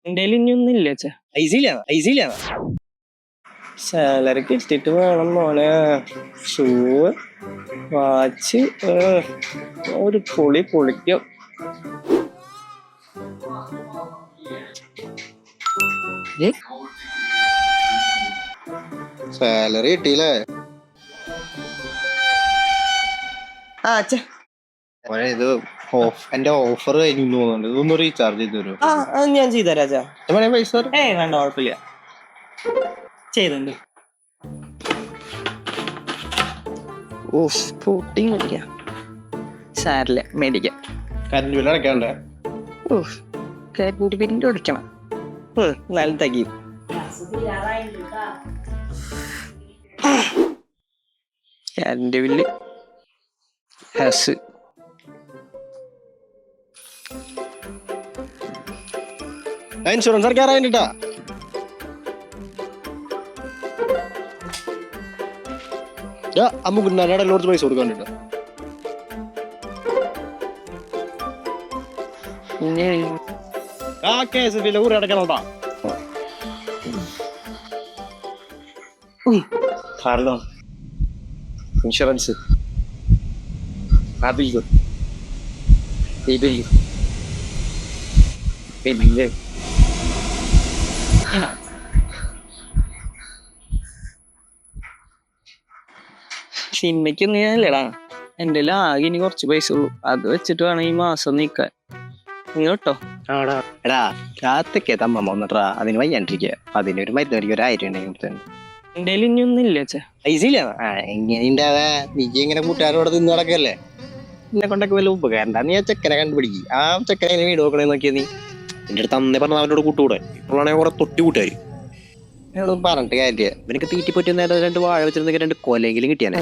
എന്റെ ഇനിയൊന്നുമില്ല അച്ഛാ. സാലറി കിട്ടിട്ട് വേണം മോനെ. ഷൂ വാച്ച് ഒരു പൊളിക്കും. സാലറി കിട്ടിയില്ലേ? അച്ഛാ ഇത് എന്റെ ഓഫർ കഴിഞ്ഞു തോന്നുന്നുണ്ട്. ഇതൊന്ന് റീചാർജ് ചെയ്ത് തരുമോ? അത് ഞാൻ ചെയ്തുതരാം അച്ഛാ. പൈസ വേണ്ട, കുഴപ്പമില്ല, ചെയ്തുണ്ട്. സ്കൂട്ടി മേടിക്കാം, സാരില്ല മേടിക്കാം. കറന്റ് ബില്ല് അടയ്ക്കാണ്ടേ? കറന്റ് ബില്ല് അടിക്കണം. നല്ല തകയും. കറന്റ് ബില്ല് ഹസ് ഇൻഷുറൻസ് അടയ്ക്കാറായിട്ടാ. അമ്മുക്കുണ്ടാടെ കുറച്ച് പൈസ കൊടുക്കാൻ വേണ്ടിട്ടാ. പിന്നെ ഊരി അടയ്ക്കണോട്ടാ. ഇൻഷുറൻസ് പിന്നെ സിനിമയ്ക്കൊന്നും ഞാനല്ലേടാ. എൻ്റെ ആകെ ഇനി കുറച്ച് പൈസ ഉള്ളൂ. അത് വെച്ചിട്ട് വേണം ഈ മാസം നീക്കാൻ. നീ കേട്ടോ. എടാ രാത്രിക്ക് തമ്മ വന്നിട്ടാ അതിന് വയ്യാണ്ടിരിക്കുക. അതിനൊരു മരുന്ന് മേടിക്കും. 1000 ഉണ്ടെങ്കിൽ എൻ്റെ ഇനിയൊന്നും ഇല്ല അച്ഛാ. പൈസയില്ല. എങ്ങനെ ഉണ്ടാവാ? നീ ഇങ്ങനെ കൂട്ടുകാരോട് തിന്ന് നടക്കല്ലേ? എന്നെ കൊണ്ടൊക്കെ വല്ല ഉപകാരം. നീ ആ ചെക്കനെ കണ്ടുപിടിക്കും. ആ ചെക്കനെ വീട് നോക്കണേ നോക്കിയാ നീ. എന്റെ അടുത്ത് അന്നേ പറഞ്ഞ അവനോട് കൂട്ടുകൂടെ. ഇപ്പോഴാണെങ്കിൽ കുറെ തൊട്ടി കൂട്ടുകാർ പറഞ്ഞിട്ട് കാര്യമില്ല. ഇവനക്ക് തീറ്റി പറ്റുന്ന 2 വാഴ വെച്ചിരുന്നെങ്കിൽ 2 കൊലെങ്കിലും കിട്ടിയാനെ.